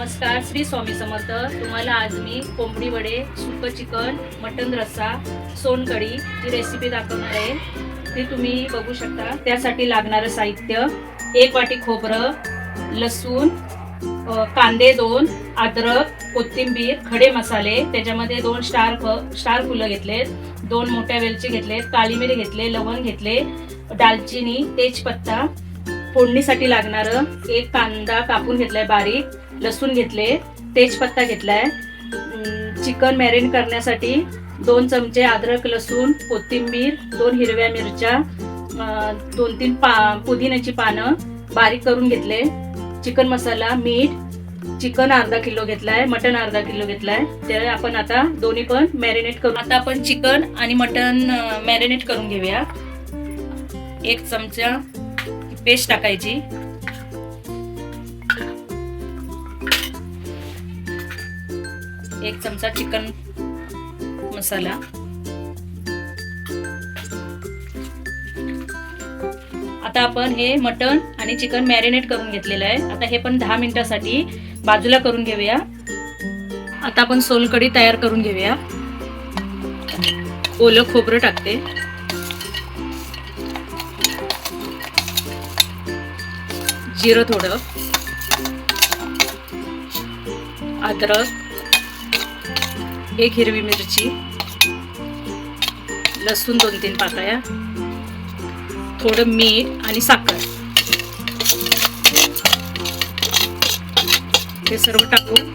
नमस्कार, श्री स्वामी समर्थ। तुम्हाला आज मी कोंबडी वडे, सुकं चिकन, मटन रस्सा, सोनकढी ही रेसिपी दाखवणार आहे। ती तुम्ही बघू शकता। त्यासाठी लागणारं साहित्य 1 वाटी खोबरं, लसूण, कांदे 2, अद्रक, कोथिंबीर, खडे मसाले, त्याच्यामध्ये 2 स्टार फुलं घेतलेत, 2 मोठ्या वेलची घेतलेत, काळी मिरी घेतले, लवंग घेतले, दालचिनी, तेजपत्ता, फोडणीसाठी लागणारं 1 कांदा कापून घेतलाय बारीक, लसूण घेतले, तेजपत्ता घेतलाय, चिकन मॅरिनेट करण्यासाठी 2 चमचे अद्रक, लसूण, कोथिंबीर, 2 हिरव्या मिरच्या, 2-3 पुदिन्याची पानं बारीक करून घेतले, चिकन मसाला, मीठ, चिकन अर्धा किलो घेतलाय, मटन अर्धा किलो घेतलाय। ते आपण आता दोन्ही पण मॅरिनेट करू। आता आपण चिकन आणि मटन मॅरिनेट करून घेऊया। 1 चमचा पेस्ट टाकायची, 1 चमचा चिकन मसाला, आता आपण हे मटन आणि चिकन मॅरिनेट करून घेतलेलं आहे। आता हे पण 10 मिनिटासाठी बाजूला करून घेऊया। आता आपण सोलकढी तयार करून घेऊया। ओलं खोबरं टाकते, जिरं थोडं, अद्रक, 1 हिरवी मिरची, लसूण 2-3 पाकळ्या, थोडं मीठ आणि साखर, हे सर्व टाकून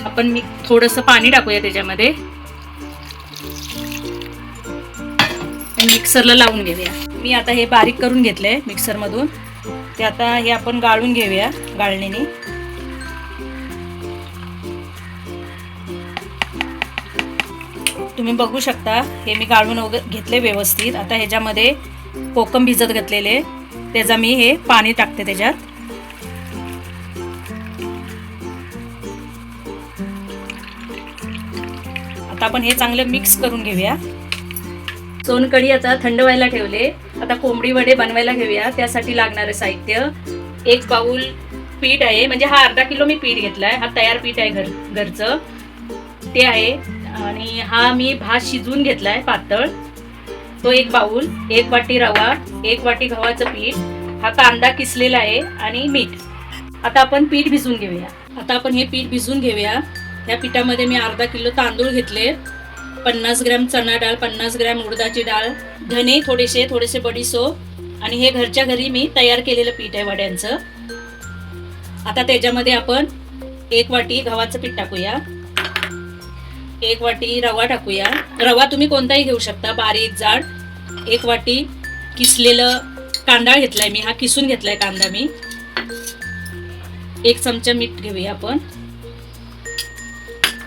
आपण थोडंसं पाणी टाकूया त्याच्यामध्ये, मिक्सरला लावून घेऊया। मी आता हे बारीक करून घेतलंय मिक्सर मधून। ते आता हे आपण गाळून घेऊया गाळणीने। तुम्ही बघू शकता हे मी गाळून घेतले व्यवस्थित। आता ह्याच्यामध्ये कोकम भिजत घातलेले, त्याचा मी हे पाणी टाकते त्याच्यात। आता आपण हे चांगलं मिक्स करून घेऊया। सोनकढी आता थंड व्हायला ठेवले। आता कोंबडी वडे बनवायला घेऊया। त्यासाठी लागणारे साहित्य 1 बाउल पीठ आहे, म्हणजे हा अर्धा किलो मी पीठ घेतलाय, हा तयार पीठ आहे घरचं ते आहे। आणि हा मी भात शिजवून घेतलाय पातळ, तो 1 बाउल, 1 वाटी रवा, 1 वाटी गव्हाचं पीठ, हा कांदा किसलेला आहे आणि मीठ। आता आपण पीठ भिजवून घेऊया। आता आपण हे पीठ भिजवून घेऊया। या पिठामध्ये मी अर्धा किलो तांदूळ घेतले, 50 ग्रॅम चणा डाळ, 50 ग्रॅम उडदाची डाळ, धने थोडेसे बडीशोप, आणि हे घरच्या घरी मी तयार केलेलं पीठ आहे वड्यांचं। आता त्याच्यामध्ये आपण 1 वाटी गव्हाचं पीठ टाकूया, 1 वाटी रवा टाकूया। रवा तुम्ही कोणताही घेऊ शकता, बारीक जाड। 1 वाटी किसलेलं कांदा घेतलाय मी, हा किसून घेतलाय कांदा मी। 1 चमचा मीठ घेऊया आपण,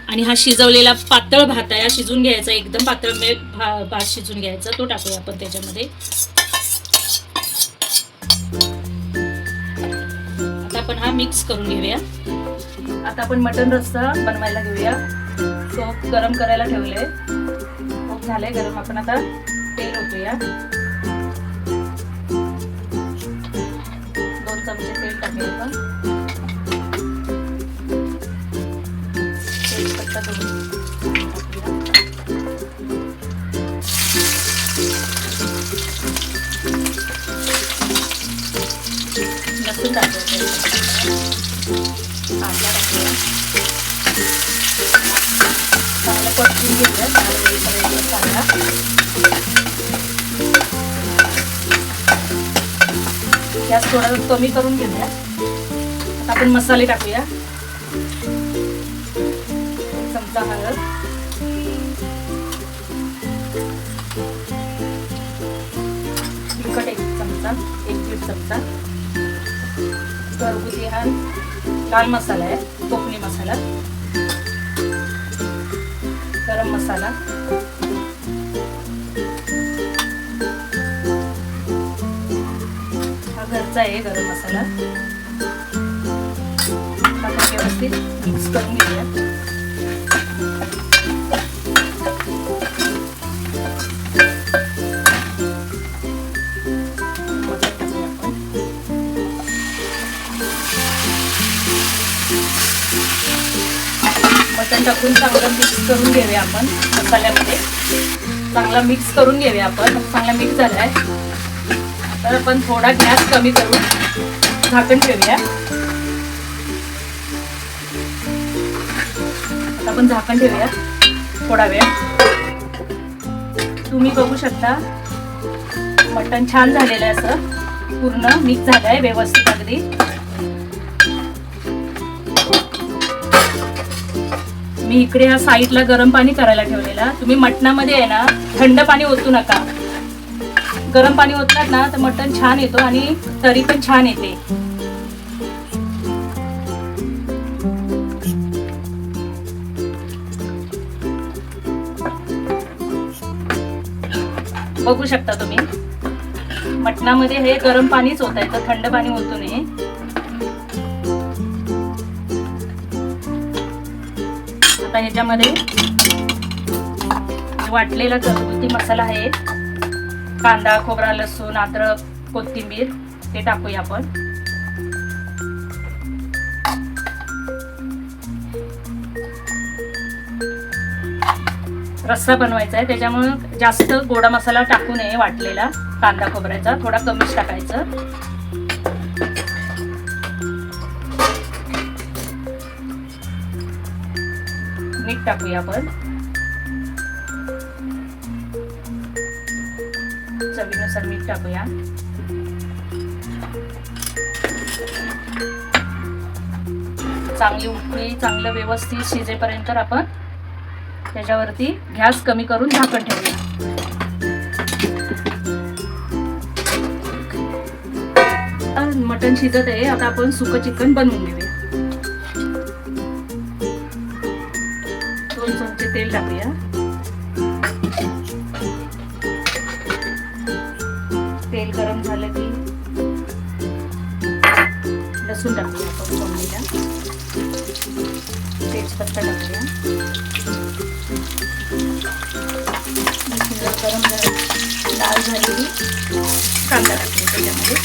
आणि हा शिजवलेला पातळ भात आहे, शिजून घ्यायचा, एकदम पातळ भात शिजून घ्यायचा, तो टाकूया आपण त्याच्यामध्ये। आता आपण हा मिक्स करून घेऊया। आता आपण मटन रस्सा बनवायला घेऊया। सोप गरम करायला ठेवले, खूप झाले गरम। आपण आता तेल ओतूया, 2 चमचे तेल टाकूया आपण। तेजपत्ता टाकूया, लसूण टाकूया, कांदा टाकूया, चांगलं परतून घेऊया, कांदा। गॅस थोडा कमी करून घेऊया। आता आपण मसाले टाकूया, 1 चमचा हळद, तिखट 1 चमचा, 1-1.5 चमचा, घरगुती हा लाल मसाला आहे, कोकणी मसाला, गरम मसाला, हा घरचा आहे गरम मसाला। आपण व्यवस्थित मिक्स करून घेऊया। मटण टाकून चांगलं मिक्स करून घेऊया आपण मसाल्यामध्ये. चांगला मिक्स करून घेऊया आपण. चांगला मिक्स झालाय तर आपण थोडा गॅस कमी करून झाकण ठेवूया. आपण झाकण ठेवूया थोडा वेळ. तुम्ही बघू शकता मटण छान झालेलं आहे, असं पूर्ण मिक्स झालंय व्यवस्थित अगदी. मी इकडे या साईडला गरम पाणी करायला ठेवलेला. तुम्ही मटणामध्ये आहे ना थंड पाणी ओतू नका. गरम पाणी ओतलात ना तर मटण छान येतो आणि तरी पण छान येते. बघू शकता तुम्ही मटणामध्ये हे गरम पाणीच ओतायचं, थंड पाणी ओतू नये. आता ह्याच्यामध्ये वाटलेला घरगुती मसाला आहे, कांदा, खोबरा, लसूण, अद्रक, कोथिंबीर ते टाकूया आपण. रस्सा बनवायचा आहे त्याच्यामुळे जास्त गोडा मसाला टाकू नये. वाटलेला कांदा खोबऱ्याचा थोडा कमीच टाकायचं. मीठ टाकूया आपण चवीनुसार. मीठ टाकूया. चांगली उकळी चांगलं व्यवस्थित शिजेपर्यंत आपण त्याच्यावरती गॅस कमी करून झाकण ठेवूया. मटण शिजत आहे. आता आपण सुकं चिकन बनवून घेऊया. 2 चमचे तेल टाकूया. तेल गरम झालं की लसूण टाकूया आपण फोडणीला. तेजपत्ता टाकूया. गरम लाल झालेली कांदा टाकूया त्याच्यामध्ये.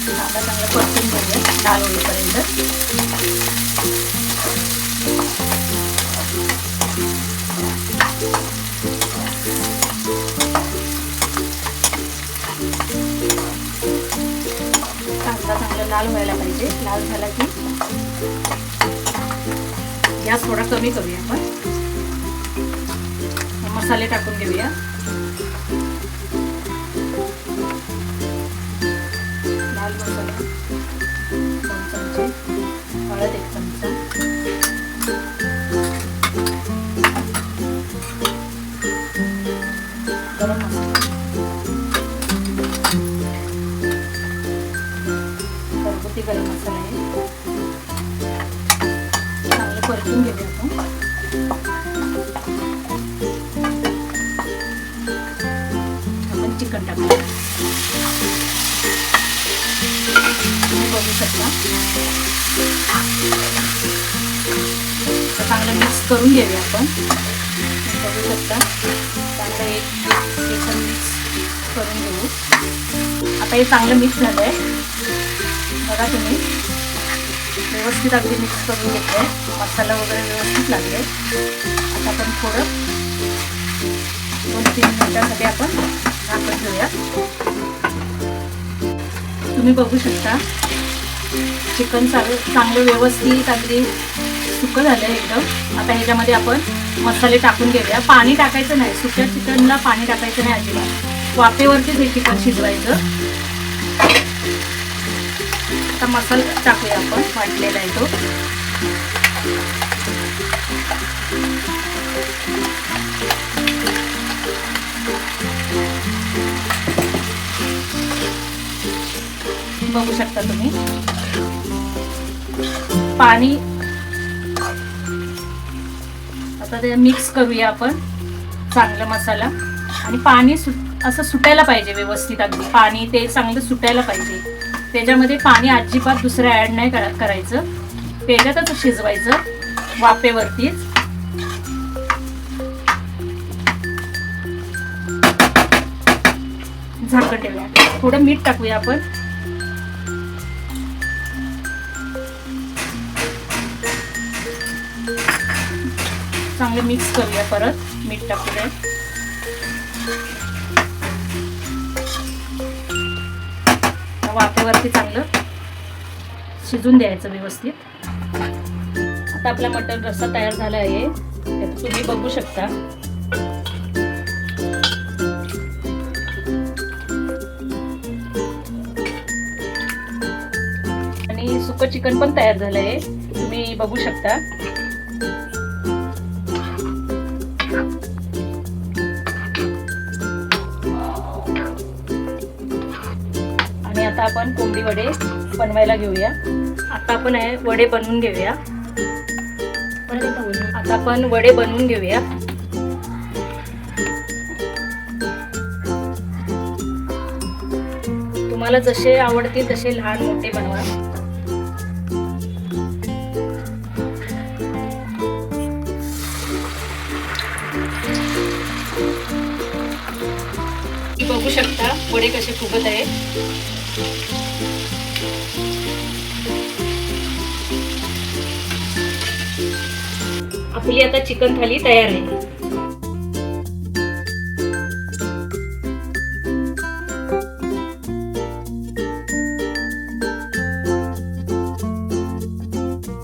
कांदा चांगला परतून घेऊया लाल होईपर्यंत. कांदा चांगला लाल व्हायला पाहिजे. लाल झाला की गॅस थोडा कमी करूया आपण. मसाले टाकून घेऊया. लाल मसाला 2 चमचे, हळद 1 चमचा, गरम मसाला, घरगुती गरम मसाला आहे. चांगलं परतून घेऊया आपण. चिकन टाकूया. तुम्ही बघू शकता चांगलं मिक्स करून घेऊया आपण. बघू शकता चांगलं एक मिक्स करून घेऊ. आता हे चांगलं मिक्स झालंय बघा तुम्ही. व्यवस्थित अगदी मिक्स करून घेतलंय. मसाला वगैरे व्यवस्थित लागले. आता आपण थोडं 2-3 मिनिटांसाठी आपण झाकण ठेवूया. तुम्ही बघू शकता चिकन चांगलं व्यवस्थित अगदी सुकं झालं एकदम. आता ह्याच्यामध्ये आपण मसाले टाकून घेऊया. पाणी टाकायचं नाही. सुक्या चिकनला पाणी टाकायचं नाही अजिबात. वाफेवरतीच हे चिकन शिजवायचं. आता मसाला टाकूया आपण वाटलेला आहे तो. बघू शकता तुम्ही पाणी. आता ते मिक्स करूया आपण चांगलं मसाला. आणि पाणी असं सुटायला पाहिजे व्यवस्थित अगदी. पाणी ते चांगलं सुटायला पाहिजे. त्याच्यामध्ये पाणी अजिबात दुसरं ॲड नाही करायचं. त्याच्यातच शिजवायचं वाफेवरतीच. झाकण ठेवूया. थोडं मीठ टाकूया आपण. चांगले मिक्स करूया. परत मीठ टाकूया. वाफेवरती चांगलं शिजून द्यायचं व्यवस्थित. आता आपला मटण रस्सा तयार झाला आहे. तुम्ही बघू शकता. आणि सुकं चिकन पण तयार झालं आहे. तुम्ही बघू शकता. आणि आता आपण कोंबडी वडे बनवायला घेऊया. आता आपण वडे बनवून घेऊया. आता आपण वडे बनवून घेऊया. तुम्हाला जसे आवडतील तसे लहान मोठे बनवा. बघू शकता वडे कसे फुगत आहे. आपली आता चिकन थाली तयार आहे.